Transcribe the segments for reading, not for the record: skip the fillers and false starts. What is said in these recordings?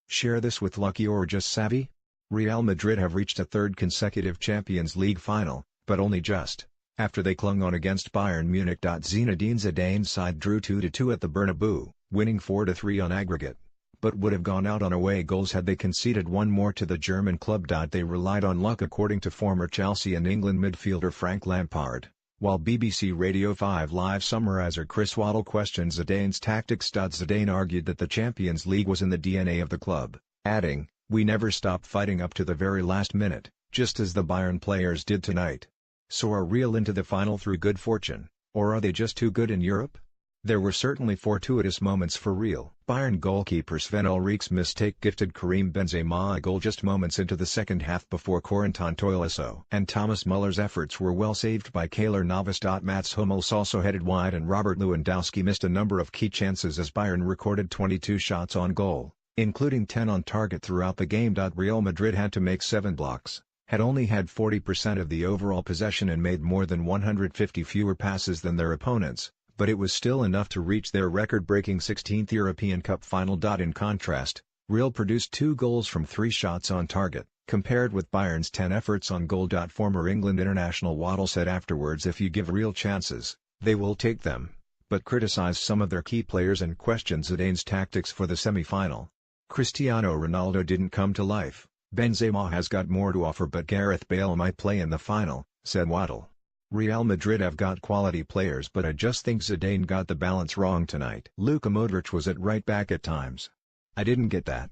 Share this with lucky or just savvy? Real Madrid have reached a third consecutive Champions League final, but only just, after they clung on against Bayern Munich. Zinedine Zidane's side drew 2-2 at the Bernabeu, winning 4-3 on aggregate, but would have gone out on away goals had they conceded one more to the German club. They relied on luck, according to former Chelsea and England midfielder Frank Lampard, while BBC Radio 5 Live summariser Chris Waddle questioned Zidane's tactics. Zidane argued that the Champions League was in the DNA of the club, adding, "We never stopped fighting up to the very last minute, just as the Bayern players did tonight." So are Real into the final through good fortune, or are they just too good in Europe? There were certainly fortuitous moments for Real. Bayern goalkeeper Sven Ulrich's mistake gifted Karim Benzema a goal just moments into the second half before Corentin Tolisso and Thomas Muller's efforts were well saved by Keylor Navas. Mats Hummels also headed wide and Robert Lewandowski missed a number of key chances as Bayern recorded 22 shots on goal, including 10 on target throughout the game. Real Madrid had to make 7 blocks, had only had 40% of the overall possession and made more than 150 fewer passes than their opponents, but it was still enough to reach their record-breaking 16th European Cup final. In contrast, Real produced 2 goals from 3 shots on target, compared with Bayern's 10 efforts on goal. Former England international Waddle said afterwards, "If you give Real chances, they will take them," but criticised some of their key players and questioned Zidane's tactics for the semi-final. Cristiano Ronaldo didn't come to life. "Benzema has got more to offer, but Gareth Bale might play in the final," said Waddle. Real Madrid have got quality players, but I just think Zidane got the balance wrong tonight. Luka Modric was at right back at times. I didn't get that.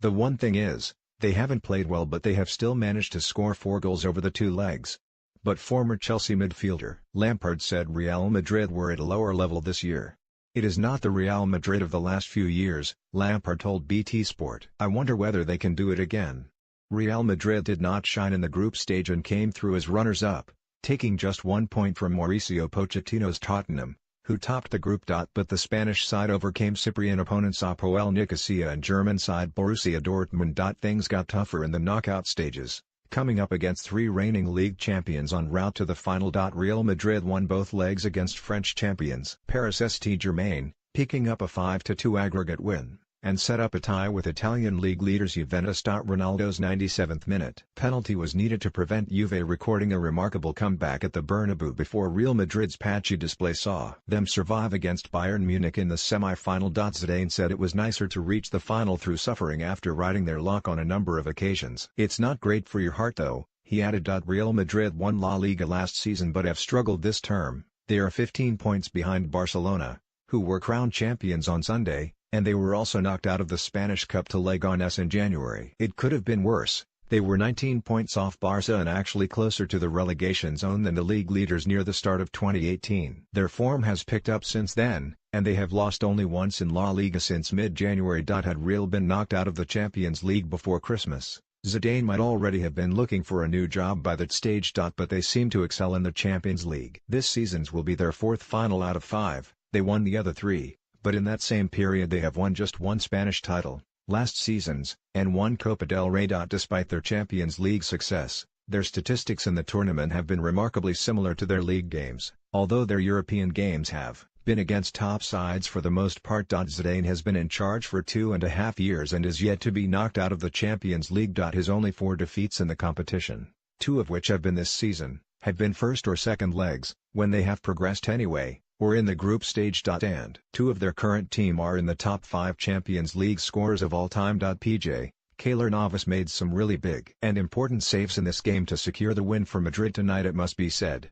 The one thing is, they haven't played well, but they have still managed to score 4 goals over the 2 legs. But former Chelsea midfielder Lampard said Real Madrid were at a lower level this year. "It is not the Real Madrid of the last few years," Lampard told BT Sport. "I wonder whether they can do it again." Real Madrid did not shine in the group stage and came through as runners-up, taking just 1 point from Mauricio Pochettino's Tottenham, who topped the group. But the Spanish side overcame Cyprian opponents Apoel Nicosia and German side Borussia Dortmund. Things got tougher in the knockout stages, coming up against 3 reigning league champions en route to the final. Real Madrid won both legs against French champions Paris Saint-Germain, picking up a 5-2 aggregate win, and set up a tie with Italian league leaders Juventus. Ronaldo's 97th minute penalty was needed to prevent Juve recording a remarkable comeback at the Bernabeu before Real Madrid's patchy display saw them survive against Bayern Munich in the semi-final. Zidane said it was nicer to reach the final through suffering after riding their luck on a number of occasions. "It's not great for your heart though," he added. Real Madrid won La Liga last season but have struggled this term. They are 15 points behind Barcelona, who were crowned champions on Sunday, and they were also knocked out of the Spanish Cup to Leganés in January. It could have been worse. They were 19 points off Barca and actually closer to the relegation zone than the league leaders near the start of 2018. Their form has picked up since then, and they have lost only once in La Liga since mid-January. Had Real been knocked out of the Champions League before Christmas, Zidane might already have been looking for a new job by that stage. But they seem to excel in the Champions League. This season's will be their 4th final out of 5, they won the other 3. But in that same period they have won just 1 Spanish title, last season's, and 1 Copa del Rey. Despite their Champions League success, their statistics in the tournament have been remarkably similar to their league games, although their European games have been against top sides for the most part. Zidane has been in charge for 2.5 years and is yet to be knocked out of the Champions League. His only 4 defeats in the competition, 2 of which have been this season, have been first or second legs, when they have progressed anyway, or in the group stage. And 2 of their current team are in the top 5 Champions League scorers of all time. Keylor Navas made some really big and important saves in this game to secure the win for Madrid tonight, it must be said.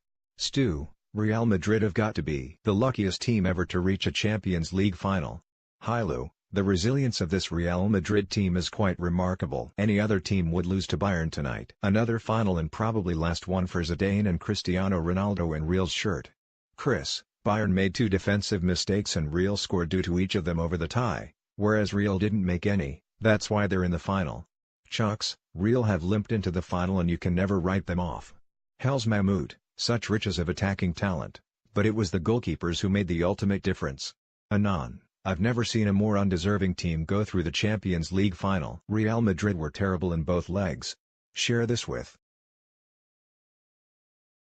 Real Madrid have got to be the luckiest team ever to reach a Champions League final. Lou, the resilience of this Real Madrid team is quite remarkable. Any other team would lose to Bayern tonight. Another final and probably last one for Zidane and Cristiano Ronaldo in Real's shirt. Chris, Bayern made 2 defensive mistakes and Real scored due to each of them over the tie, whereas Real didn't make any. That's why they're in the final. Chucks, Real have limped into the final and you can never write them off. Hell's Mahmoud, such riches of attacking talent, but it was the goalkeepers who made the ultimate difference. Anon, I've never seen a more undeserving team go through the Champions League final. Real Madrid were terrible in both legs. Share this with